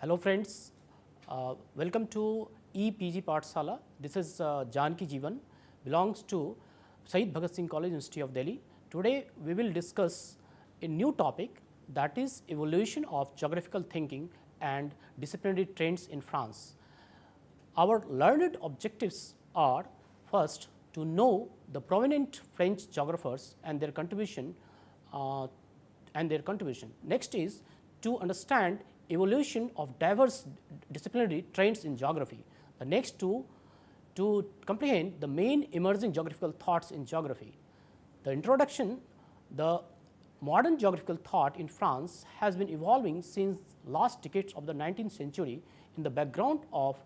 Hello friends, welcome to EPG Pathshala. This is Janki Jeevan, belongs to Shahid Bhagat Singh College, University of Delhi. Today we will discuss a new topic, that is evolution of geographical thinking and disciplinary trends in France. Our learned objectives are: first, to know the prominent French geographers and their contribution. Next is to understand evolution of diverse disciplinary trends in geography. The next to comprehend the main emerging geographical thoughts in geography. The introduction: the modern geographical thought in France has been evolving since last decades of the 19th century in the background of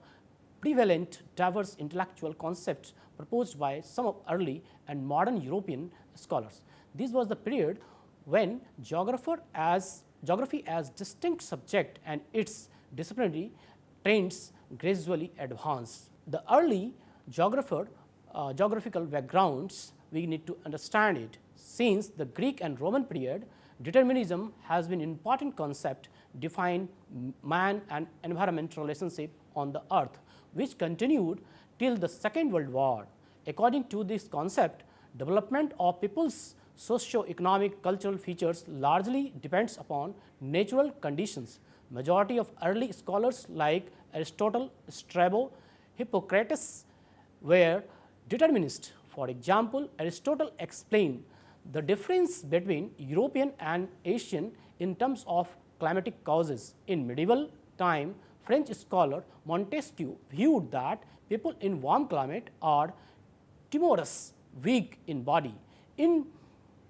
prevalent diverse intellectual concepts proposed by some of early and modern European scholars. This was the period when geography as distinct subject and its disciplinary trends gradually advanced. The early geographical backgrounds, we need to understand it. Since the Greek and Roman period, determinism has been an important concept define man and environment relationship on the earth, which continued till the Second World War. According to this concept, development of people's socio-economic cultural features largely depends upon natural conditions. Majority of early scholars like Aristotle, Strabo, Hippocrates were determinists. For example, Aristotle explained the difference between European and Asian in terms of climatic causes. In medieval time, French scholar Montesquieu viewed that people in warm climate are timorous, weak in body,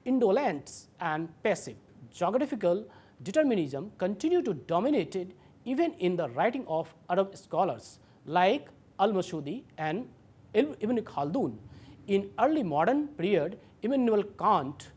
indolent and passive. Geographical determinism continued to dominate it even in the writing of Arab scholars like Al-Masudi and Ibn Khaldun. In early modern period, Immanuel Kant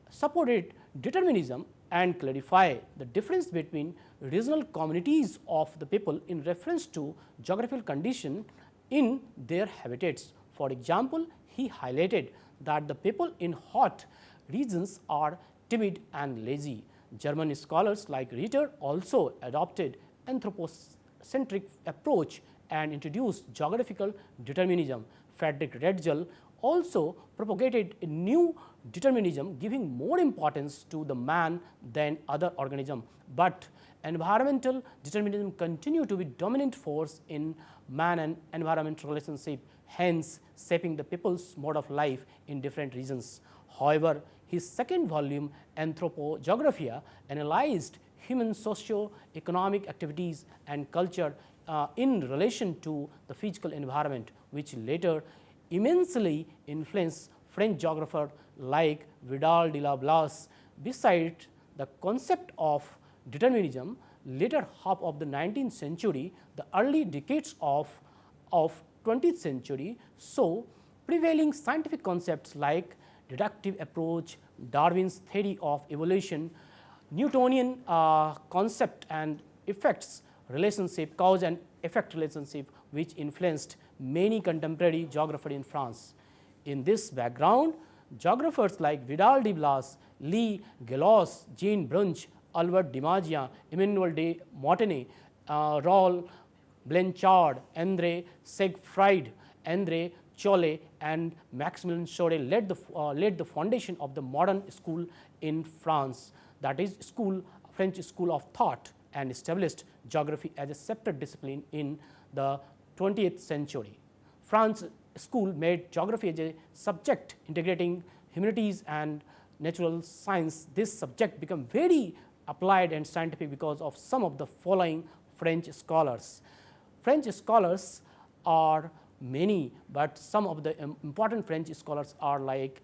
supported determinism and clarified the difference between regional communities of the people in reference to geographical condition in their habitats. For example, he highlighted that the people in hot regions are timid and lazy. German scholars like Ritter also adopted anthropocentric approach and introduced geographical determinism. Friedrich Hetzel also propagated a new determinism, giving more importance to the man than other organism. But environmental determinism continued to be dominant force in man and environment relationship, hence shaping the people's mode of life in different regions. However, his second volume, Anthropogeographia, analyzed human socio-economic activities and culture in relation to the physical environment, which later immensely influenced French geographer like Vidal de la Blaze. Besides the concept of determinism, later half of the 19th century, the early decades of 20th century saw prevailing scientific concepts like deductive approach, Darwin's theory of evolution, Newtonian concept and effects relationship, cause and effect relationship, which influenced many contemporary geographers in France. In this background, geographers like Vidal de Blaze, Lee Gallois, Jean Brunch, Albert Dimaggio, Emmanuel de Montagne, Raoul Blanchard, André Segfried, André Cholet and Maximilien Sorel laid the foundation of the modern school in France, that is French school of thought, and established geography as a separate discipline in the 20th century. France school made geography as a subject integrating humanities and natural science. This subject became very applied and scientific because of some of the following French scholars. French scholars are many, but some of the important French scholars are like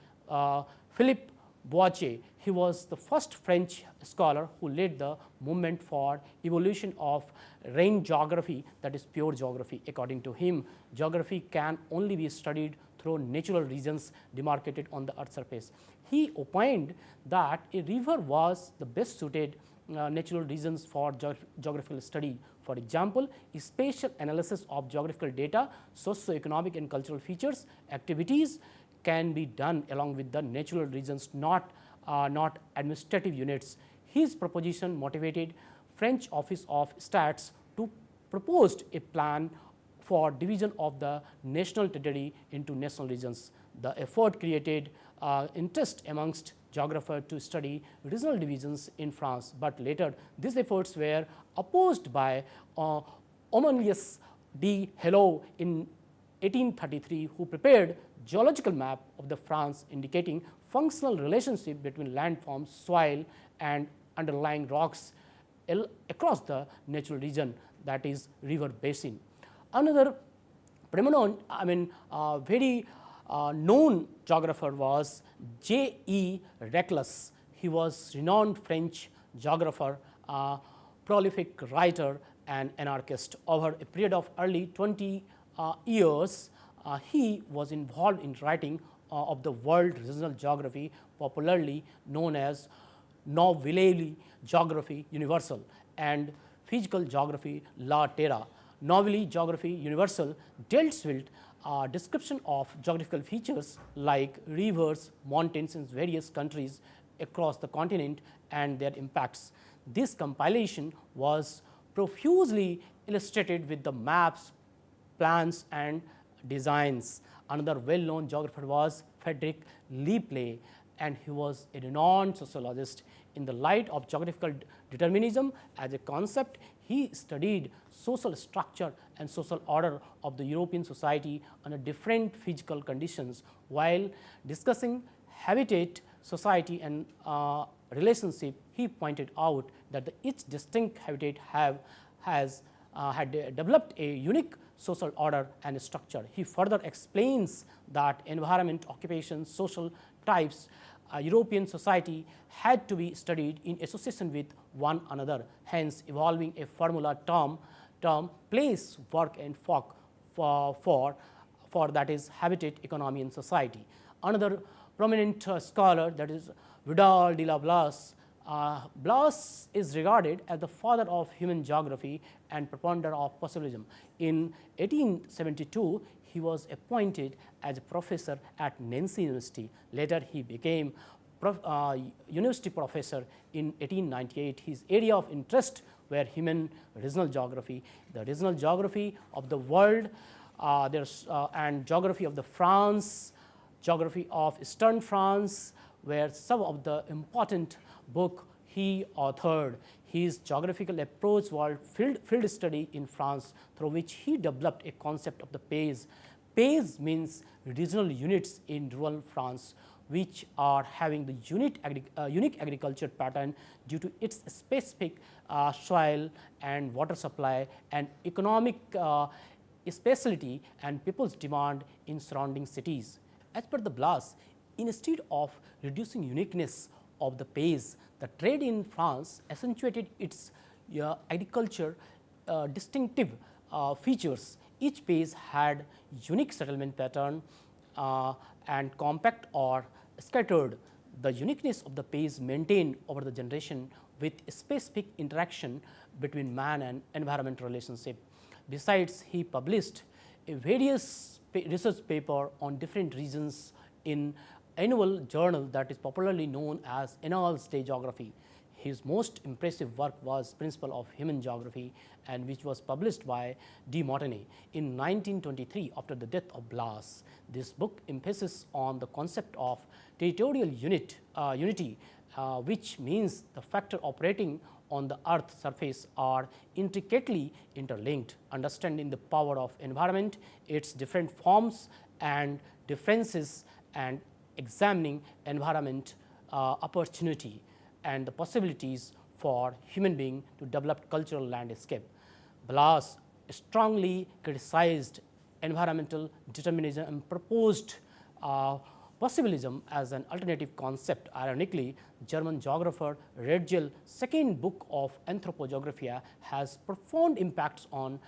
Philippe Boitier. He was the first French scholar who led the movement for evolution of rain geography, that is pure geography. According to him, geography can only be studied through natural regions demarcated on the earth's surface. He opined that a river was the best suited natural regions for geographical study. For example, spatial analysis of geographical data, socio-economic and cultural features, activities can be done along with the natural regions, not administrative units. His proposition motivated French Office of Stats to proposed a plan for division of the national territory into national regions. The effort created interest amongst geographers to study regional divisions in France, but later these efforts were opposed by Aumonius de Helot in 1833, who prepared geological map of the France indicating functional relationship between landforms, soil and underlying rocks across the natural region, that is river basin. Another prominent, very known geographer was J.E. Reclus. He was renowned French geographer, prolific writer and anarchist. Over a period of early 20 years, he was involved in writing of the world regional geography, popularly known as Nouvelle Geographie Universelle and Physical Geography La Terra. Nouvelle Geographie Universelle deals with description of geographical features like rivers, mountains in various countries across the continent and their impacts. This compilation was profusely illustrated with the maps, plans and designs. Another well-known geographer was Frederick Lepley, and he was a renowned sociologist. In the light of geographical determinism as a concept, he studied social structure and social order of the European society under different physical conditions. While discussing habitat, society and relationship, he pointed out that each distinct habitat had developed a unique social order and structure. He further explains that environment, occupation, social types, European society had to be studied in association with one another, hence evolving a formula term place, work and folk for that is habitat, economy and society. Another prominent scholar, that is Vidal de la Blas. Blas is regarded as the father of human geography and propounder of possibilism. In 1872, he was appointed as a professor at Nancy University. Later, he became university professor in 1898. His area of interest were human regional geography, the regional geography of the world, and geography of the France, geography of Eastern France, were some of the important book he authored. His geographical approach was field study in France, through which he developed a concept of the pays. Pays means regional units in rural France, which are having the unique agriculture pattern due to its specific soil and water supply and economic specialty and people's demand in surrounding cities. As per the Blas, instead of reducing uniqueness of the pays, the trade in France accentuated its agriculture distinctive features. Each pays had unique settlement pattern and compact or scattered. The uniqueness of the pays maintained over the generation with specific interaction between man and environment relationship. Besides, he published a various research paper on different regions in annual journal that is popularly known as Annales de Géographie. His most impressive work was Principle of Human Geography, and which was published by de Mortenay in 1923 after the death of Blas. This book emphasizes on the concept of territorial unity, which means the factors operating on the Earth's surface are intricately interlinked. Understanding the power of environment, its different forms and differences, and examining environment opportunity and the possibilities for human being to develop cultural landscape. Blas strongly criticized environmental determinism and proposed possibilism as an alternative concept. Ironically, German geographer Rädgel's second book of Anthropogeographia has profound impacts on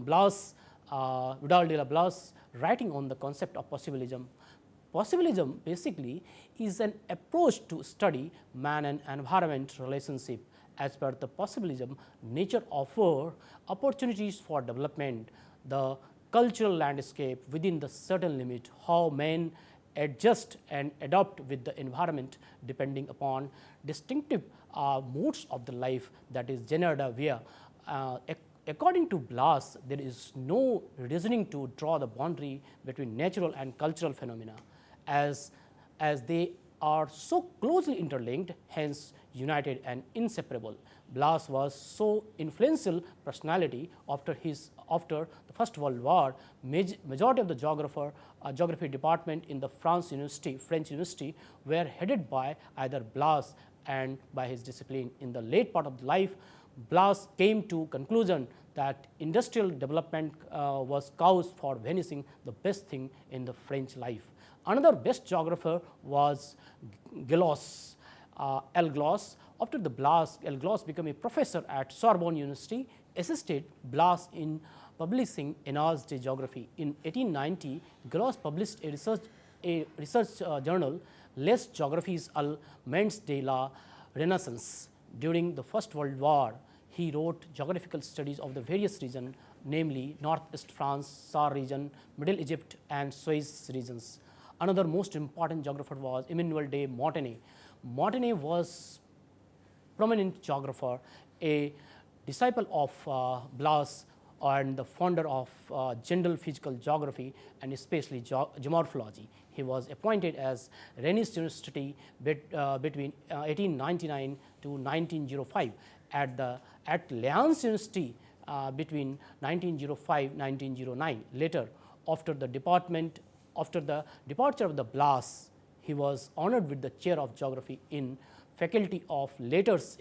Blas, Vidal de la Blas, writing on the concept of possibilism. Possibilism basically is an approach to study man and environment relationship. As per the possibilism, nature offers opportunities for development, the cultural landscape within the certain limit, how men adjust and adapt with the environment depending upon distinctive modes of the life, that is genera via According to Blas, there is no reasoning to draw the boundary between natural and cultural phenomena as, as they are so closely interlinked, hence united and inseparable. Blas was so influential personality after the First World War. Majority of the geography department in the French University were headed by either Blas and by his discipline. In the late part of life, Blas came to conclusion that industrial development was cause for vanishing the best thing in the French life. Another best geographer was Galois, L. After the Blas, L. became a professor at Sorbonne University, assisted Blas in publishing Annales de Geographie. In 1890, Galois published a research journal, Les Géographies allemandes de la Renaissance. During the First World War, he wrote geographical studies of the various regions, namely Northeast France, Saar region, Middle Egypt, and Suez regions. Another most important geographer was Emmanuel de Montaigne. Montaigne was prominent geographer, a disciple of Blas and the founder of general physical geography and especially geomorphology. He was appointed as Rennes University between 1899 to 1905, at Lyons University between 1905-1909. Later, after the departure of the Blas, he was honored with the chair of geography in Faculty of Letters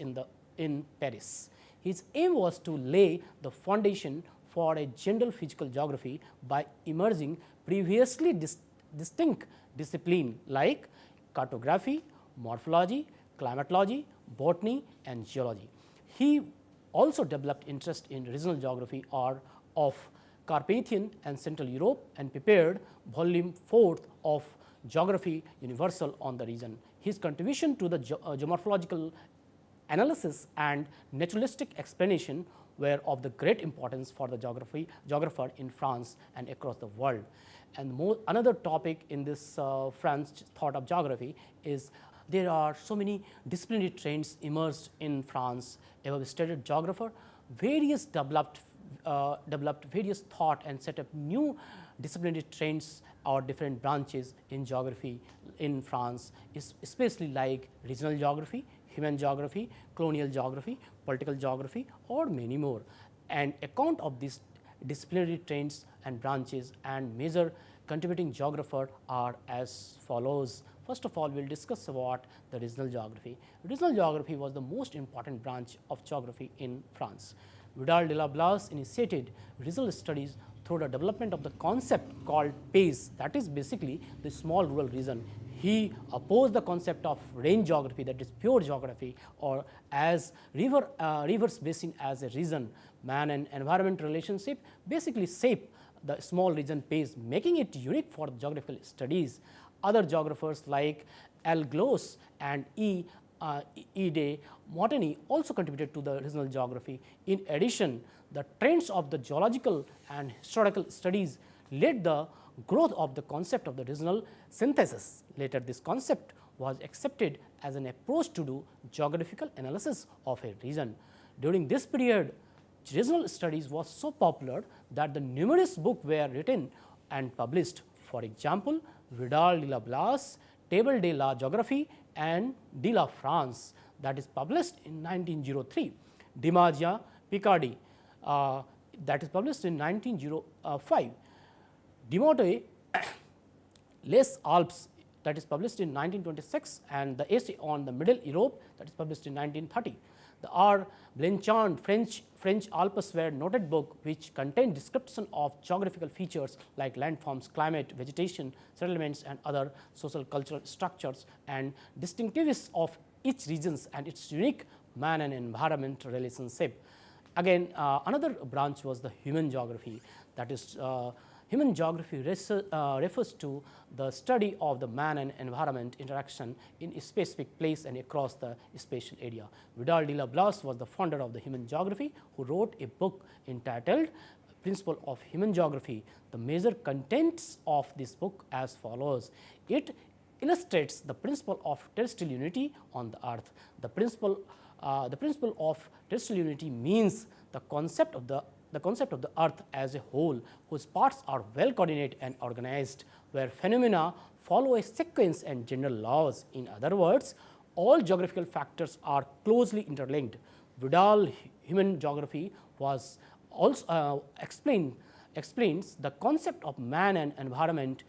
in Paris. His aim was to lay the foundation for a general physical geography by emerging previously distinct disciplines like cartography, morphology, climatology, botany, and geology. He also developed interest in regional geography of Carpathian and Central Europe and prepared volume 4 of Geography Universal on the region. His contribution to the geomorphological analysis and naturalistic explanation were of the great importance for the geographer in France and across the world. And another topic in this French thought of geography is there are so many disciplinary trends emerged in France. Above stated geographer, various developed various thought and set up new disciplinary trends or different branches in geography in France, especially like regional geography, human geography, colonial geography, political geography, or many more. And account of these disciplinary trends and branches and major contributing geographer are as follows. First of all, we will discuss about the regional geography. Regional geography was the most important branch of geography in France. Vidal de la Blas initiated regional studies through the development of the concept called pays, that is basically the small rural region. He opposed the concept of range geography, that is pure geography, or as rivers basin as a region. Man and environment relationship basically shape the small region pays, making it unique for geographical studies. Other geographers like L. Glos and E. de Montaigne also contributed to the regional geography. In addition, the trends of the geological and historical studies led the growth of the concept of the regional synthesis. Later, this concept was accepted as an approach to do geographical analysis of a region. During this period, regional studies was so popular that the numerous books were written and published. For example, Vidal de la Blas, Table de la Géographie, and de la France, that is published in 1903. Dimagia Picardy, that is published in 1905. Demotte Les Alpes, that is published in 1926, and the essay on the Middle Europe, that is published in 1930. The R. Blanchard French Alpes were noted book which contained description of geographical features like landforms, climate, vegetation, settlements, and other social cultural structures and distinctiveness of each regions and its unique man and environment relationship. Again, another branch was the human geography, that is human geography refers to the study of the man and environment interaction in a specific place and across the spatial area. Vidal de la Blas was the founder of the human geography, who wrote a book entitled Principle of Human Geography. The major contents of this book as follows. It illustrates the principle of terrestrial unity on the earth. The principle of terrestrial unity means the concept of the the concept of the earth as a whole whose parts are well coordinated and organized, where phenomena follow a sequence and general laws. In other words, all geographical factors are closely interlinked. Vidal human geography was also explains the concept of man and environment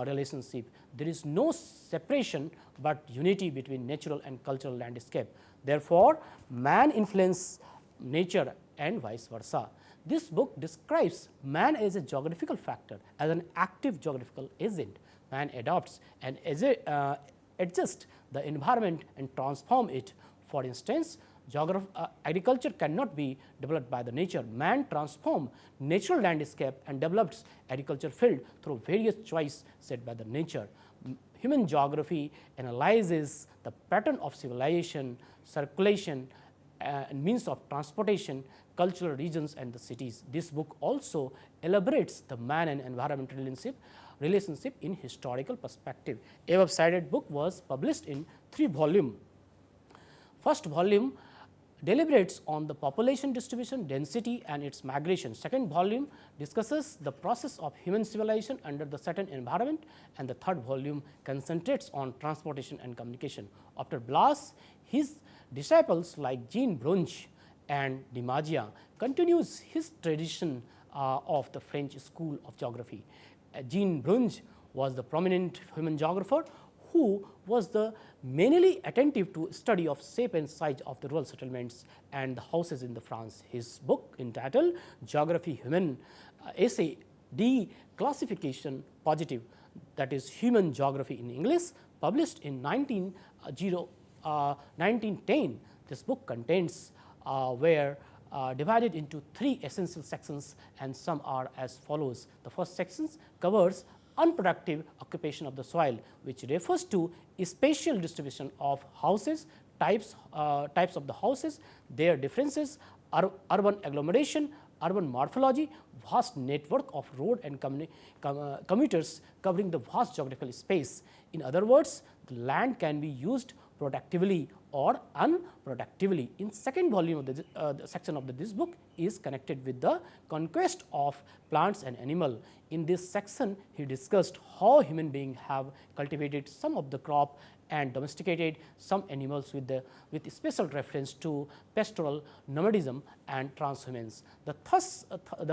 relationship. There is no separation but unity between natural and cultural landscape. Therefore, man influences nature and vice versa. This book describes man as a geographical factor, as an active geographical agent. Man adopts and adjusts the environment and transform it. For instance, agriculture cannot be developed by the nature. Man transforms natural landscape and develops agriculture field through various choices set by the nature. Human geography analyzes the pattern of civilization, circulation, and means of transportation, cultural regions and the cities. This book also elaborates the man and environment relationship in historical perspective. Above cited book was published in 3 volumes. First volume deliberates on the population distribution, density and its migration. Second volume discusses the process of human civilization under the certain environment, and the third volume concentrates on transportation and communication. After Blas, his disciples like Jean Brunsch and Dimagia continues his tradition of the French school of geography. Jean Brunsch was the prominent human geographer who was the mainly attentive to study of shape and size of the rural settlements and the houses in the France. His book entitled Geography Humaine, essay Declassification Positive, that is human geography in English, published in 1910. This book contains were divided into 3 essential sections, and some are as follows. The first section covers unproductive occupation of the soil, which refers to spatial distribution of houses, types of the houses, their differences, urban agglomeration, urban morphology, vast network of road and commuters covering the vast geographical space. In other words, the land can be used productively or unproductively. In second volume of the section of this book is connected with the conquest of plants and animal. In this section, he discussed how human beings have cultivated some of the crop and domesticated some animals with special reference to pastoral nomadism and transhumance. The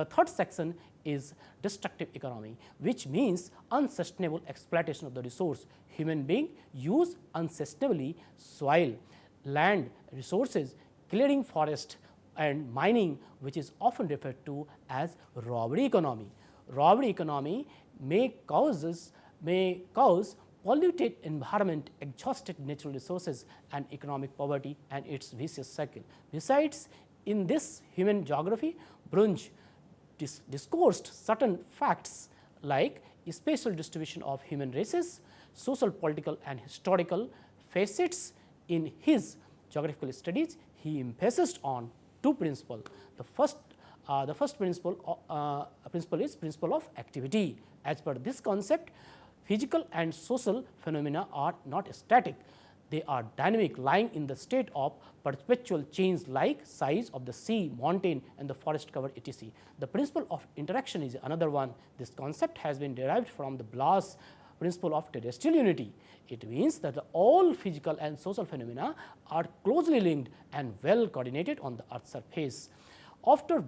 third section is destructive economy, which means unsustainable exploitation of the resource. Human beings use unsustainably soil, land, resources, clearing forest and mining, which is often referred to as robbery economy. Robbery economy may cause polluted environment, exhausted natural resources and economic poverty and its vicious cycle. Besides, in this human geography, Brunsch discoursed certain facts like spatial distribution of human races, social, political and historical facets. In his geographical studies, he emphasized on 2 principles. The first principle is principle of activity. As per this concept, physical and social phenomena are not static. They are dynamic, lying in the state of perpetual change like size of the sea, mountain and the forest cover etc. The principle of interaction is another one. This concept has been derived from the Blas principle of terrestrial unity. It means that all physical and social phenomena are closely linked and well coordinated on the earth's surface. After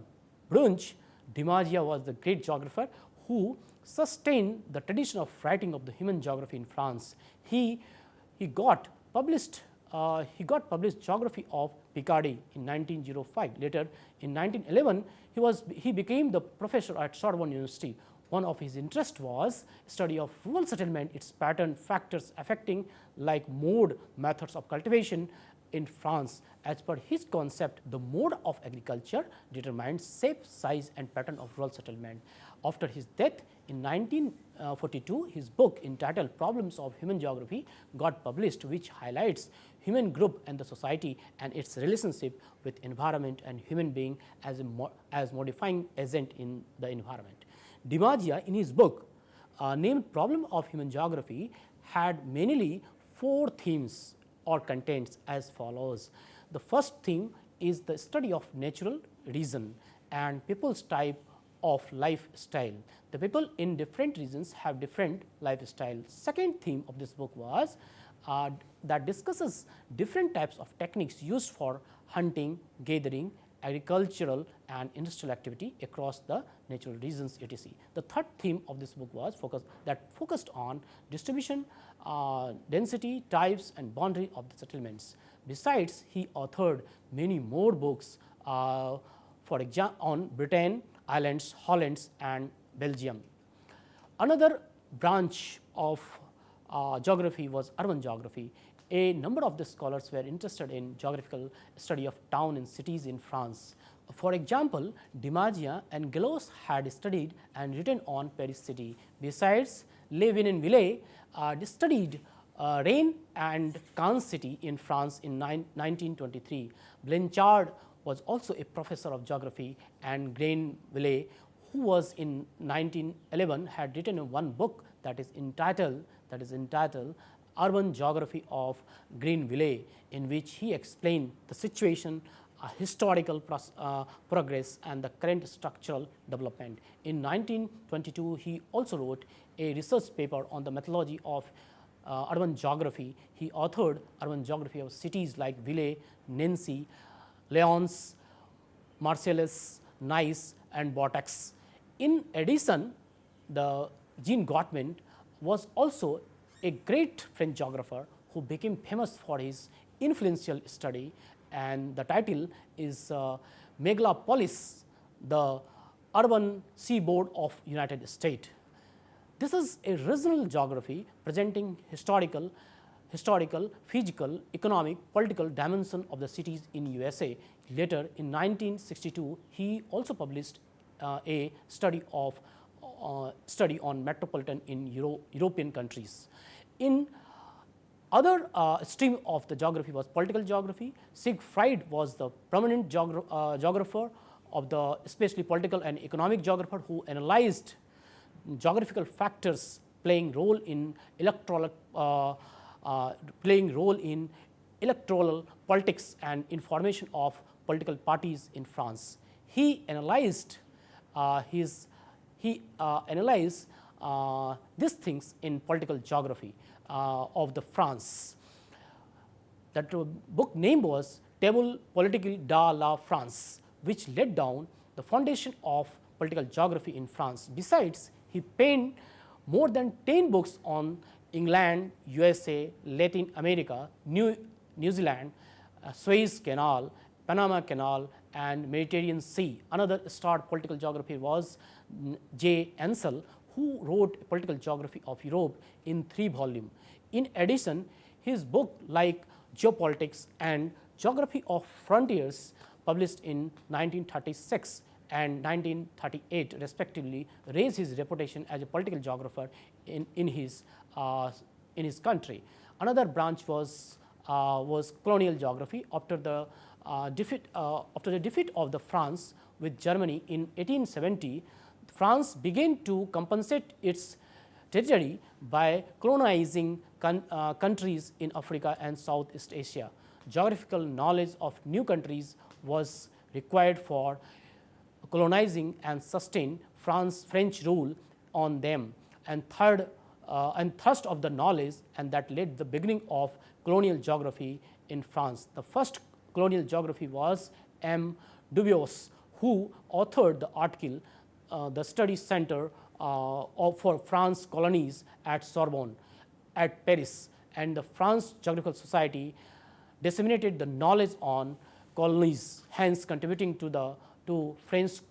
Brunsch, Dimagia was the great geographer who sustained the tradition of writing of the human geography in France. He got published Geography of Picardy in 1905. Later in 1911, he became the professor at Sorbonne University. One of his interests was study of rural settlement, its pattern, factors affecting like mode, methods of cultivation in France. As per his concept, the mode of agriculture determines shape, size and pattern of rural settlement. After his death in 1942, his book entitled Problems of Human Geography got published, which highlights human group and the society and its relationship with environment and human being as modifying agent in the environment. Dimagia, in his book named Problem of Human Geography, had mainly 4 themes or contents as follows. The first theme is the study of natural reason and people's type of lifestyle. The people in different regions have different lifestyle. Second theme of this book was that discusses different types of techniques used for hunting, gathering, agricultural and industrial activity across the natural regions etc. The third theme of this book was focused on distribution, density, types and boundary of the settlements. Besides, he authored many more books for example on Britain, Ireland, Holland and Belgium. Another branch of geography was urban geography. A number of the scholars were interested in geographical study of town and cities in France. For example, Dimagia and Gallos had studied and written on Paris city. Besides, Le Vinenville studied Rennes and Caen city in France in 1923. Blanchard was also a professor of geography, and Grenville, who was in 1911, had written one book that is entitled Urban Geography of Grenville, in which he explained the situation, historical progress and the current structural development. In 1922, he also wrote a research paper on the methodology of urban geography. He authored urban geography of cities like Ville, Nancy, Lyons, Marseilles, Nice and Bordeaux. In addition, Jean Gottman was also a great French geographer who became famous for his influential study, and the title is Megalopolis, the Urban Seaboard of United States. This is a regional geography presenting historical, physical, economic, political dimension of the cities in USA. Later in 1962, he also published a study on metropolitan in European countries. In other stream of the geography was political geography. Siegfried was the prominent geographer of the especially political and economic geographer who analyzed geographical factors playing role in electoral politics and information of political parties in France. He analyzed these things in political geography of the France. That book name was Table politique de la France, which laid down the foundation of political geography in France. Besides, he penned more than 10 books on England, USA, Latin America, New Zealand, Suez Canal, Panama Canal and Mediterranean Sea. Another star political geography was J. Ansel, who wrote political geography of Europe in 3 volumes. In addition, his book like Geopolitics and Geography of Frontiers, published in 1936 and 1938 respectively, raised his reputation as a political geographer in his country. Another branch was colonial geography. After the defeat of the France with Germany in 1870, France began to compensate its territory by colonizing countries in Africa and Southeast Asia. Geographical knowledge of new countries was required for colonizing and sustain French rule on them, and thirst of the knowledge, and that led the beginning of colonial geography in France. The first colonial geography was M. Dubios, who authored the article The Study Center for France Colonies at Sorbonne at Paris, and the France Geographical Society disseminated the knowledge on colonies, hence contributing to French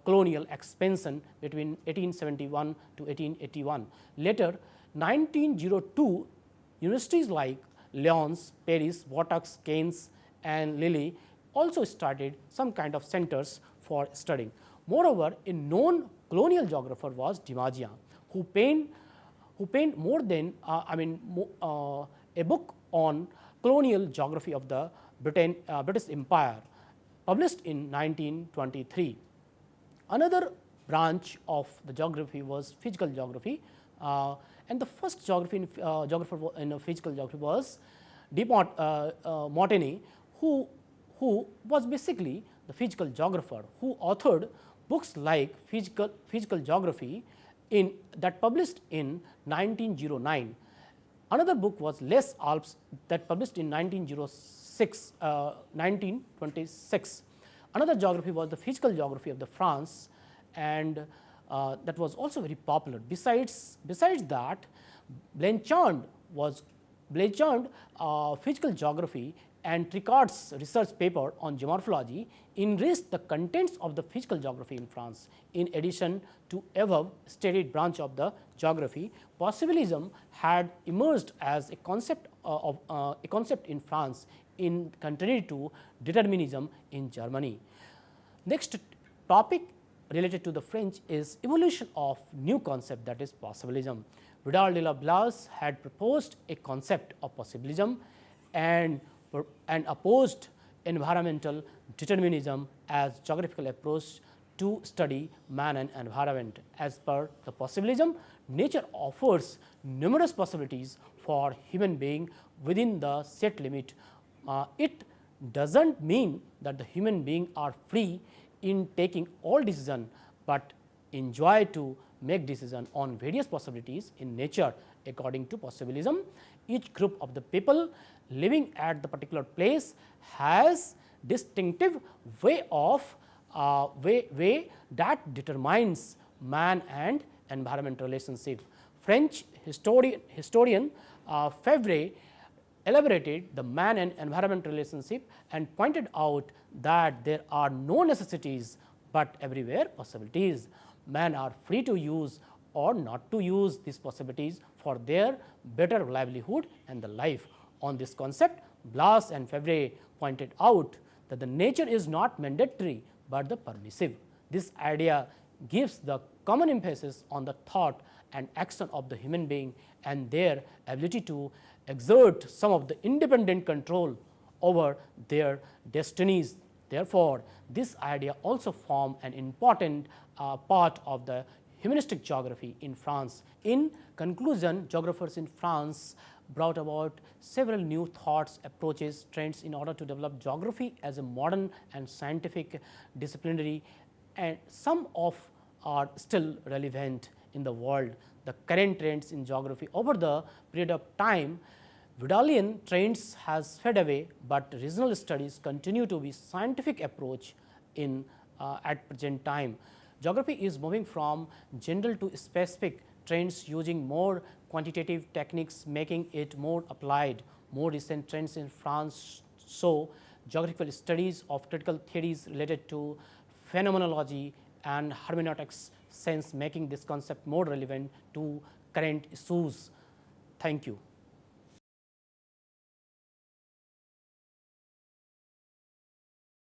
colonial expansion between 1871 to 1881. Later, 1902, universities like Lyons, Paris, Bordeaux, Caen and Lille also started some kind of centers for studying. Moreover, a known colonial geographer was Dimagia, who penned more than a book on colonial geography of the British Empire, published in 1923. Another branch of the geography was physical geography, and the first geographer in physical geography was de Montigny, who was basically the physical geographer, who authored books like Physical Geography that published in 1909. Another book was Les Alpes that published in 1926. Another geography was the Physical Geography of the France, and that was also very popular. Besides that, Blanchard Physical Geography and Tricard's research paper on geomorphology enriched the contents of the physical geography in France. In addition to above stated branch of the geography, possibilism had emerged as a concept in France, in contrary to determinism in Germany. Next topic related to the French is evolution of new concept, that is possibilism. Vidal de la Blas had proposed a concept of possibilism and opposed environmental determinism as geographical approach to study man and environment. As per the possibilism, nature offers numerous possibilities for human being within the set limit. It does not mean that the human being are free in taking all decision, but enjoy to make decision on various possibilities in nature. According to possibilism, each group of the people living at the particular place has distinctive way that determines man and environment relationship. French historian Febvre elaborated the man and environment relationship and pointed out that there are no necessities, but everywhere possibilities. Man are free to use or not to use these possibilities for their better livelihood and the life. On this concept, Blas and Febvre pointed out that the nature is not mandatory, but the permissive. This idea gives the common emphasis on the thought and action of the human being and their ability to exert some of the independent control over their destinies. Therefore, this idea also formed an important part of the humanistic geography in France. In conclusion, geographers in France brought about several new thoughts, approaches, trends in order to develop geography as a modern and scientific disciplinary, and some of are still relevant in the world. The current trends in geography over the period of time, Vidalian trends has fed away, but regional studies continue to be scientific approach in at present time. Geography is moving from general to specific trends using more quantitative techniques, making it more applied. More recent trends in France show geographical studies of critical theories related to phenomenology and hermeneutics, sense making this concept more relevant to current issues. Thank you.